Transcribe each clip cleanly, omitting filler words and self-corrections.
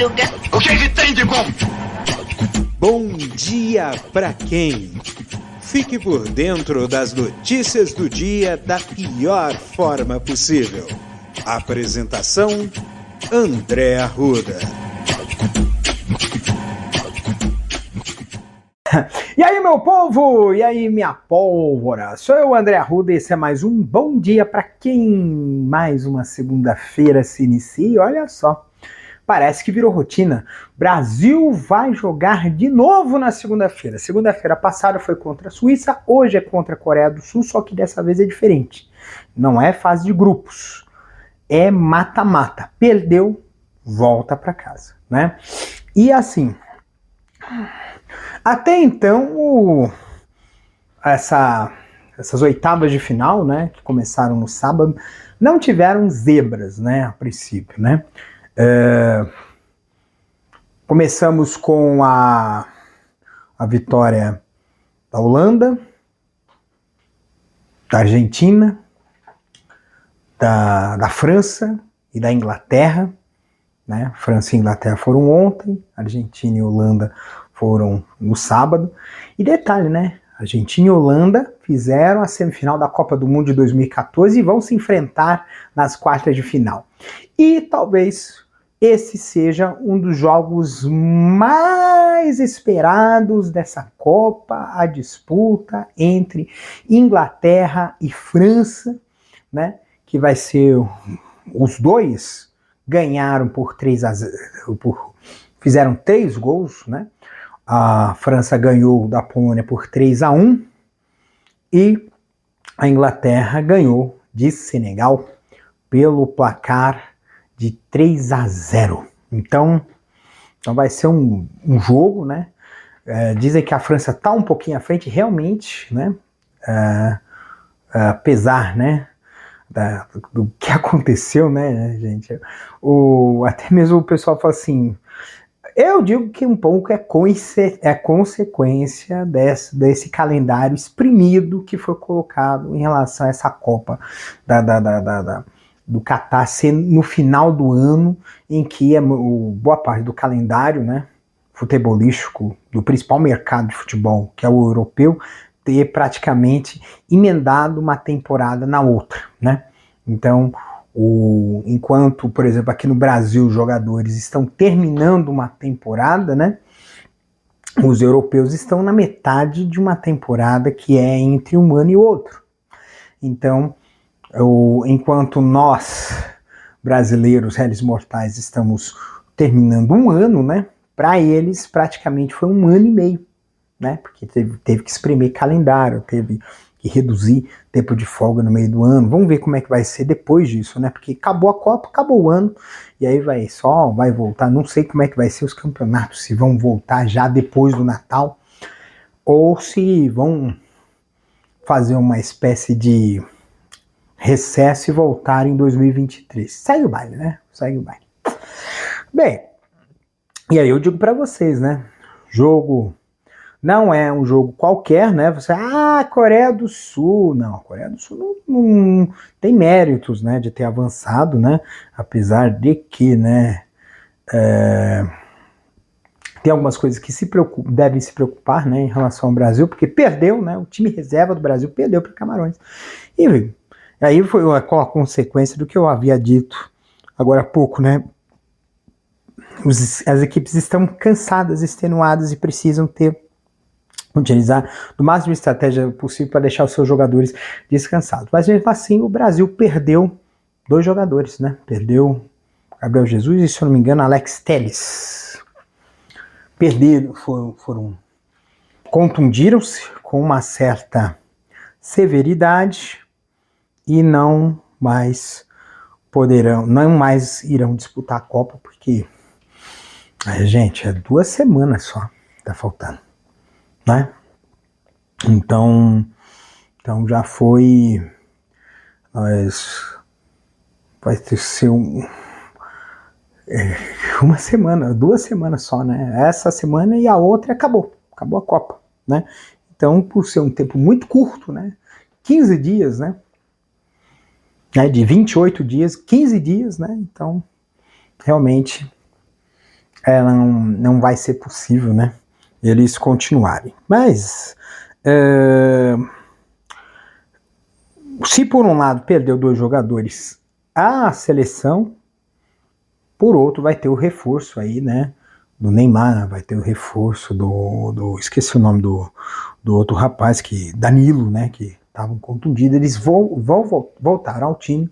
Guga. O que tem de bom? Bom dia pra quem? Fique por dentro das notícias do dia da pior forma possível. Apresentação: André Arruda. E aí, meu povo? E aí, minha pólvora? Sou eu, André Arruda, e esse é mais um Bom Dia para quem? Mais uma segunda-feira se inicia e olha só, parece que virou rotina. Brasil vai jogar de novo na segunda-feira. Segunda-feira passada foi contra a Suíça, hoje é contra a Coreia do Sul, só que dessa vez é diferente. Não é fase de grupos, é mata-mata. Perdeu, volta para casa, né? E assim... Até então, essas oitavas de final, né, que começaram no sábado, não tiveram zebras, né, a princípio, né. Começamos com a vitória da Holanda, da Argentina, da França e da Inglaterra, né. França e Inglaterra foram ontem, Argentina e Holanda foram no sábado. E detalhe, né? Argentina e Holanda fizeram a semifinal da Copa do Mundo de 2014 e vão se enfrentar nas quartas de final. E talvez esse seja um dos jogos mais esperados dessa Copa, a disputa entre Inglaterra e França, né? Que vai ser... Os dois ganharam por 3-0, fizeram 3 gols, né? A França ganhou da Polônia por 3-1 e a Inglaterra ganhou de Senegal pelo placar de 3-0. Então vai ser um jogo, né? Dizem que a França está um pouquinho à frente, realmente, né? Apesar, né? Do que aconteceu, né, gente? Até mesmo o pessoal fala assim... Eu digo que um pouco é consequência desse calendário exprimido que foi colocado em relação a essa Copa do Catar ser no final do ano, em que boa parte do calendário, né, futebolístico do principal mercado de futebol, que é o europeu, ter praticamente emendado uma temporada na outra, né? Então... enquanto, por exemplo, aqui no Brasil os jogadores estão terminando uma temporada, né? Os europeus estão na metade de uma temporada que é entre um ano e outro. Então, enquanto nós, brasileiros, réis mortais, estamos terminando um ano, né? Para eles, praticamente foi um ano e meio, né? Porque teve que espremer calendário, teve que reduzir tempo de folga no meio do ano. Vamos ver como é que vai ser depois disso, né? Porque acabou a Copa, acabou o ano, e aí vai voltar. Não sei como é que vai ser os campeonatos, se vão voltar já depois do Natal, ou se vão fazer uma espécie de recesso e voltar em 2023. Segue o baile, né? Segue o baile. Bem, e aí eu digo pra vocês, né? Jogo... Não é um jogo qualquer, né? Você, Coreia do Sul. Não, a Coreia do Sul não tem méritos, né, de ter avançado, né? Apesar de que, né, tem algumas coisas que devem se preocupar, né, em relação ao Brasil, porque perdeu, né? O time reserva do Brasil perdeu para Camarões. E aí foi a consequência do que eu havia dito agora há pouco, né? As equipes estão cansadas, extenuadas e precisam utilizar do máximo de estratégia possível para deixar os seus jogadores descansados. Mas mesmo assim, o Brasil perdeu 2 jogadores, né? Perdeu Gabriel Jesus e, se eu não me engano, Alex Telles. Perderam, contundiram-se com uma certa severidade e não mais irão disputar a Copa, porque, gente, é 2 semanas só, tá faltando. Né? Então já foi, vai ter ser uma semana, 2 semanas só, né? Essa semana e a outra acabou a Copa, né? Então, por ser um tempo muito curto, né? 15 dias, né? De 28 dias, 15 dias, né? Então, realmente não vai ser possível, né, eles continuarem. Mas se por um lado perdeu 2 jogadores a seleção, por outro vai ter o reforço aí, né, do Neymar, vai ter o reforço esqueci o nome do outro rapaz, Danilo, né, que estavam contundidos. Eles vão voltar ao time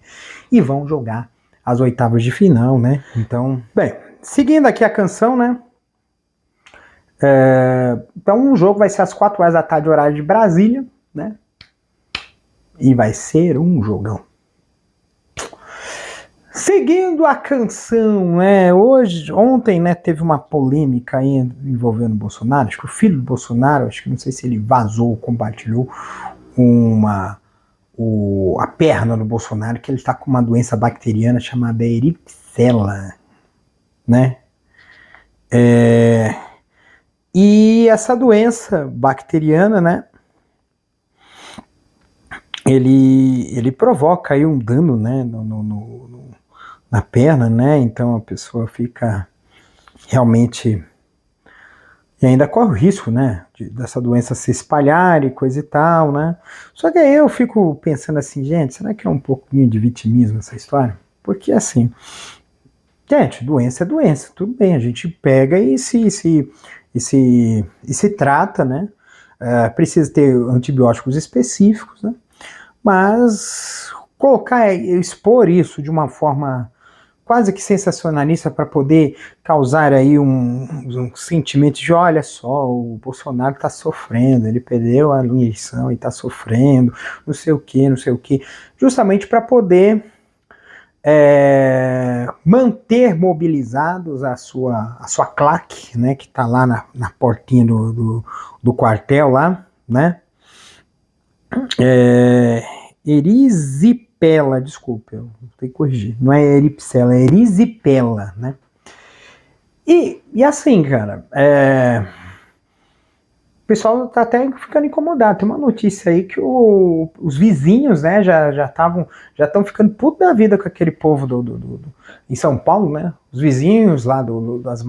e vão jogar as oitavas de final, né. Então, bem, seguindo aqui a canção, né, então o jogo vai ser às 4 horas da tarde, horário de Brasília, né, e vai ser um jogão. Seguindo a canção, né, ontem, né, teve uma polêmica aí envolvendo o Bolsonaro. Acho que o filho do Bolsonaro, não sei se ele vazou ou compartilhou a perna do Bolsonaro, que ele está com uma doença bacteriana chamada Ericela, né? E essa doença bacteriana, né, ele provoca aí um dano, né, na perna, né? Então a pessoa fica realmente, e ainda corre o risco, né, dessa doença se espalhar e coisa e tal, né? Só que aí eu fico pensando assim, gente, será que é um pouquinho de vitimismo essa história? Porque assim, gente, doença é doença, tudo bem, a gente pega e se trata, né? Precisa ter antibióticos específicos, né? Mas expor isso de uma forma quase que sensacionalista para poder causar aí um sentimento de, olha só, o Bolsonaro está sofrendo, ele perdeu a eleição e está sofrendo, não sei o que, justamente para poder manter mobilizados a sua claque, né, que está lá na portinha do quartel lá, né, erisipela, desculpa, eu tenho que corrigir, não é eripsela, é erisipela, né? E assim, cara, o pessoal tá até ficando incomodado. Tem uma notícia aí que os vizinhos, né, já estão ficando putos da vida com aquele povo em São Paulo, né? Os vizinhos lá das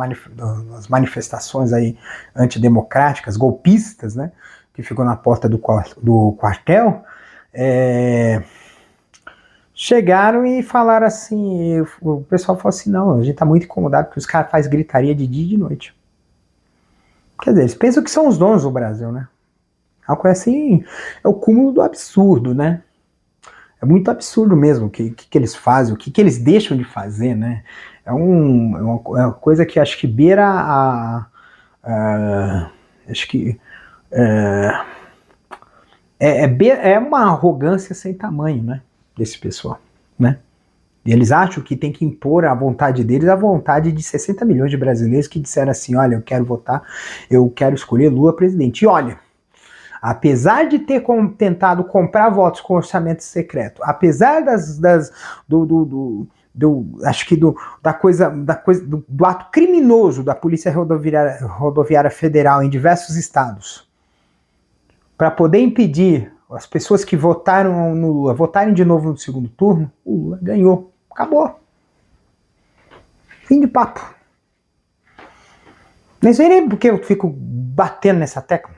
manifestações aí antidemocráticas, golpistas, né? Que ficou na porta do quartel, chegaram e falaram assim, o pessoal falou assim, não, a gente tá muito incomodado porque os caras fazem gritaria de dia e de noite. Quer dizer, eles pensam que são os donos do Brasil, né? Algo assim, é o cúmulo do absurdo, né? É muito absurdo mesmo o que eles fazem, o que eles deixam de fazer, né? É uma coisa que acho que beira acho que é uma arrogância sem tamanho, né? Desse pessoal, né? E eles acham que tem que impor a vontade deles, a vontade de 60 milhões de brasileiros que disseram assim, olha, eu quero votar, eu quero escolher Lula presidente. E olha, apesar de ter tentado comprar votos com orçamento secreto, apesar do ato criminoso da Polícia Rodoviária Federal em diversos estados, para poder impedir as pessoas que votaram no Lula votarem de novo no segundo turno, o Lula ganhou. Acabou. Fim de papo. Não sei nem porque eu fico batendo nessa tecla.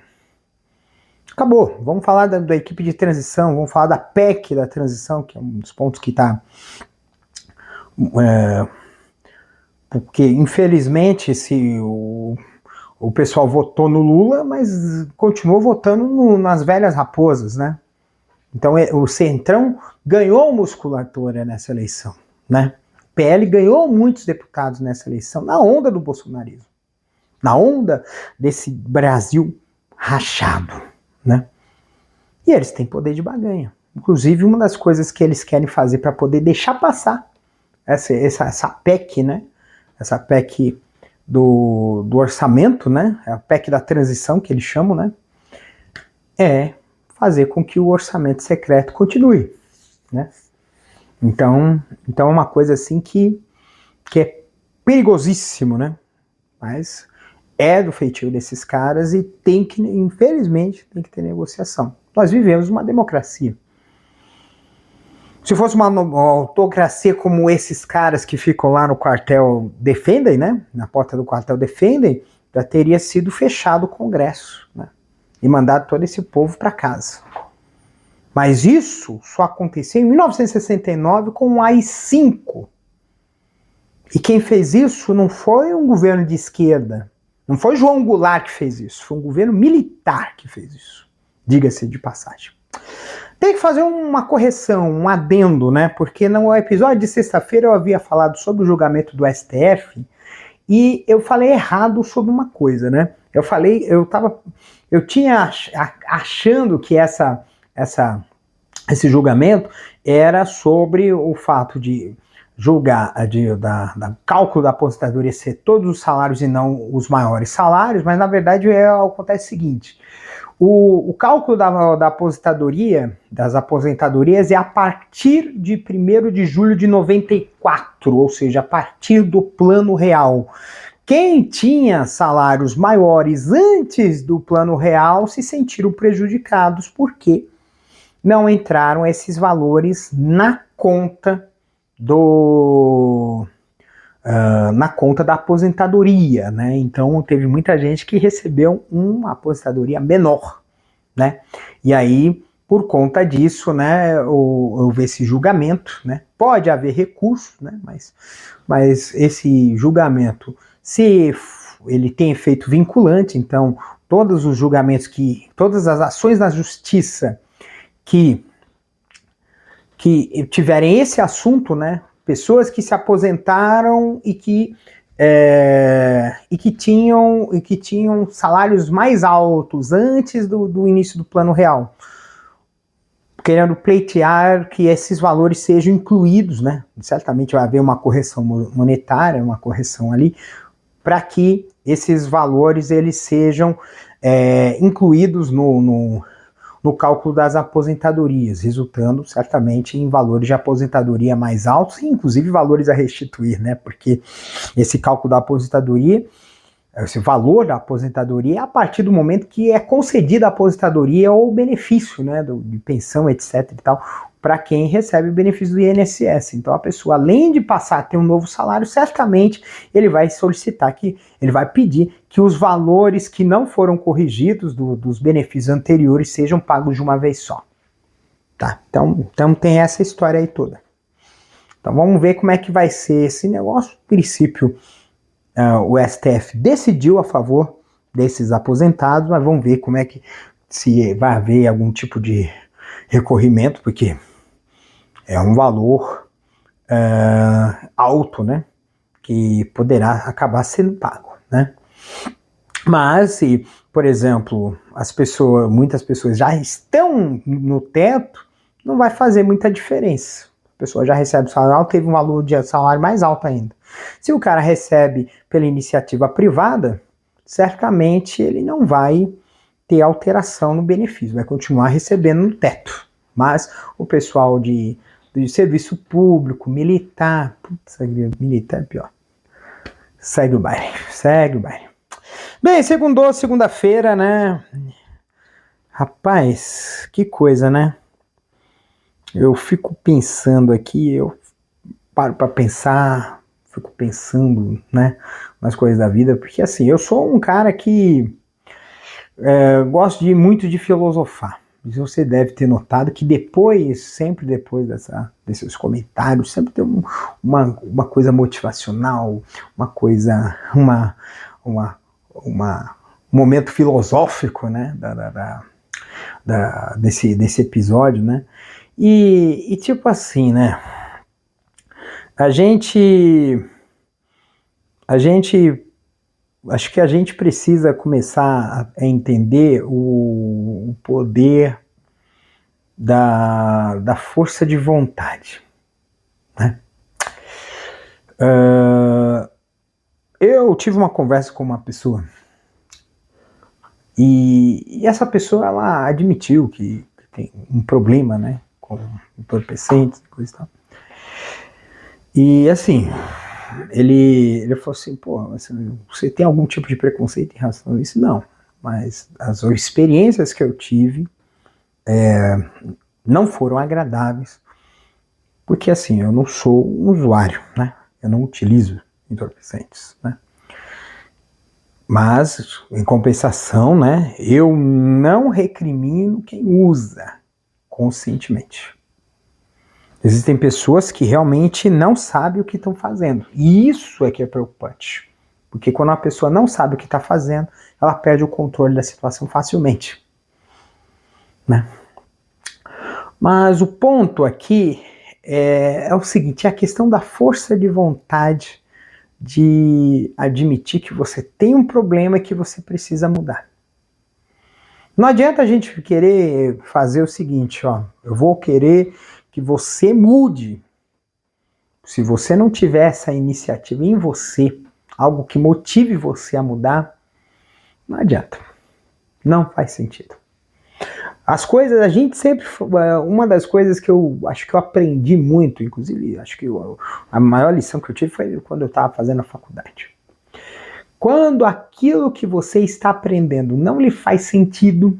Acabou. Vamos falar da equipe de transição, vamos falar da PEC da transição, que é um dos pontos que está... porque, infelizmente, o pessoal votou no Lula, mas continuou votando nas velhas raposas, né? Então o Centrão ganhou musculatura nessa eleição, né? O PL ganhou muitos deputados nessa eleição, na onda do bolsonarismo, na onda desse Brasil rachado, né? E eles têm poder de barganha. Inclusive, uma das coisas que eles querem fazer para poder deixar passar essa PEC, né? Essa PEC do orçamento, né? A PEC da transição, que eles chamam, né? É fazer com que o orçamento secreto continue, né? Então é uma coisa assim que é perigosíssimo, né? Mas é do feitio desses caras e infelizmente, tem que ter negociação. Nós vivemos uma democracia. Se fosse uma autocracia como esses caras que ficam lá no quartel defendem, né? Na porta do quartel defendem, já teria sido fechado o Congresso, né? E mandado todo esse povo para casa. Mas isso só aconteceu em 1969 com o AI-5. E quem fez isso não foi um governo de esquerda, não foi João Goulart que fez isso, foi um governo militar que fez isso, diga-se de passagem. Tem que fazer uma correção, um adendo, né? Porque no episódio de sexta-feira eu havia falado sobre o julgamento do STF e eu falei errado sobre uma coisa, né? Eu tinha achando que esse julgamento era sobre o fato de julgar da cálculo da aposentadoria ser todos os salários e não os maiores salários, mas na verdade acontece o seguinte: o cálculo da aposentadoria, das aposentadorias, é a partir de 1º de julho de 94, ou seja, a partir do Plano Real. Quem tinha salários maiores antes do Plano Real se sentiram prejudicados porque não entraram esses valores na conta na conta da aposentadoria, né? Então teve muita gente que recebeu uma aposentadoria menor, né? E aí, por conta disso, né, houve esse julgamento, né? Pode haver recurso, né? Mas esse julgamento, se ele tem efeito vinculante, então todos os julgamentos todas as ações na justiça que tiverem esse assunto, né? Pessoas que se aposentaram e que tinham salários mais altos antes do início do Plano Real, querendo pleitear que esses valores sejam incluídos, né? Certamente vai haver uma correção monetária, uma correção ali, para que esses valores eles sejam incluídos no cálculo das aposentadorias, resultando certamente em valores de aposentadoria mais altos, e inclusive valores a restituir, né? Porque esse cálculo da aposentadoria, esse valor da aposentadoria é a partir do momento que é concedida a aposentadoria ou benefício, né, de pensão, etc. e tal, para quem recebe o benefício do INSS. Então a pessoa, além de passar a ter um novo salário, certamente ele vai solicitar ele vai pedir que os valores que não foram corrigidos dos benefícios anteriores sejam pagos de uma vez só. Tá? Então tem essa história aí toda. Então vamos ver como é que vai ser esse negócio. No princípio, o STF decidiu a favor desses aposentados, mas vamos ver como é que, se vai haver algum tipo de recorrimento, porque é um valor alto, né, que poderá acabar sendo pago, né. Mas se, por exemplo, muitas pessoas já estão no teto, não vai fazer muita diferença. A pessoa já recebe salário alto, teve um valor de salário mais alto ainda. Se o cara recebe pela iniciativa privada, certamente ele não vai ter alteração no benefício, vai continuar recebendo no teto. Mas o pessoal de serviço público, militar, militar é pior. Segue o baile. Bem, segunda-feira, né? Rapaz, que coisa, né? Eu fico pensando aqui, eu paro para pensar, fico pensando, né, nas coisas da vida, porque assim, eu sou um cara que gosto muito de filosofar. Você deve ter notado que sempre depois desses comentários, sempre tem uma coisa motivacional, um momento filosófico, né, desse episódio, né, e tipo assim, né, acho que a gente precisa começar a entender o poder da força de vontade, né? Eu tive uma conversa com uma pessoa e essa pessoa, ela admitiu que tem um problema, né, com entorpecentes e coisa e tal. E assim, ele falou assim, pô, você tem algum tipo de preconceito em relação a isso? Não, mas as experiências que eu tive não foram agradáveis Porque assim, eu não sou um usuário, né? Eu não utilizo entorpecentes, né? Mas, em compensação, né, eu não recrimino quem usa conscientemente. Existem pessoas que realmente não sabem o que estão fazendo. E isso é que é preocupante. Porque quando uma pessoa não sabe o que está fazendo, ela perde o controle da situação facilmente, né? Mas o ponto aqui é o seguinte, é a questão da força de vontade de admitir que você tem um problema e que você precisa mudar. Não adianta a gente querer fazer o seguinte, ó, eu vou querer que você mude. Se você não tiver essa iniciativa em você, algo que motive você a mudar, não adianta. Não faz sentido. As coisas, a gente sempre, uma das coisas que eu acho que eu aprendi muito, inclusive, acho que a maior lição que eu tive foi quando eu estava fazendo a faculdade. Quando aquilo que você está aprendendo não lhe faz sentido,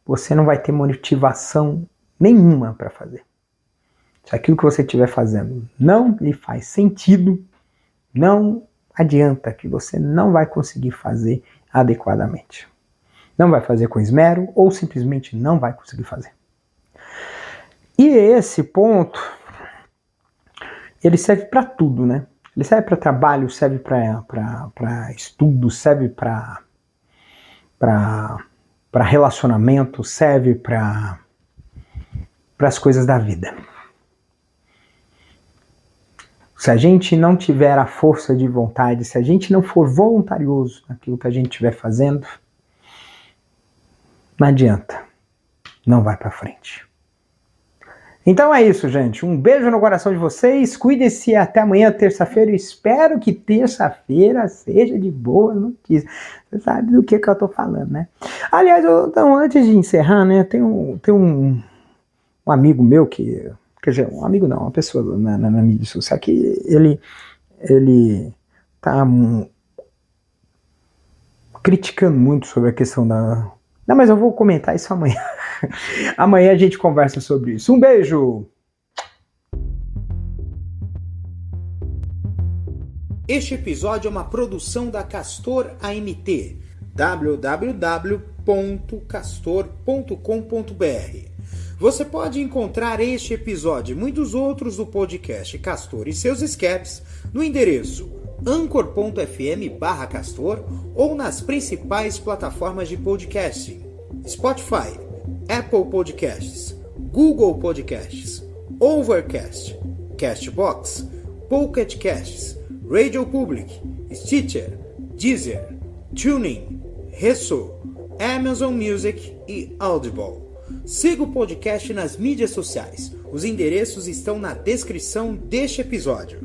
você não vai ter motivação nenhuma para fazer. Se aquilo que você estiver fazendo não lhe faz sentido, não adianta, que você não vai conseguir fazer adequadamente. Não vai fazer com esmero ou simplesmente não vai conseguir fazer. E esse ponto, ele serve para tudo, né? Ele serve para trabalho, serve para estudo, serve para relacionamento, serve para as coisas da vida. Se a gente não tiver a força de vontade, se a gente não for voluntarioso naquilo que a gente estiver fazendo, não adianta, não vai para frente. Então é isso, gente. Um beijo no coração de vocês. Cuide-se até amanhã, terça-feira. Espero que terça-feira seja de boa notícia. Você sabe do que eu tô falando, né? Aliás, então, antes de encerrar, né, tem um amigo meu que... Quer dizer, um amigo não, uma pessoa na mídia social que ele tá criticando muito sobre a questão da... Não, mas eu vou comentar isso amanhã. Amanhã a gente conversa sobre isso. Um beijo! Este episódio é uma produção da Castor AMT. www.castor.com.br. Você pode encontrar este episódio e muitos outros do podcast Castor e seus escapes no endereço anchor.fm/castor ou nas principais plataformas de podcasting: Spotify, Apple Podcasts, Google Podcasts, Overcast, Castbox, Pocket Casts, Radio Public, Stitcher, Deezer, TuneIn, Resso, Amazon Music e Audible. Siga o podcast nas mídias sociais. Os endereços estão na descrição deste episódio.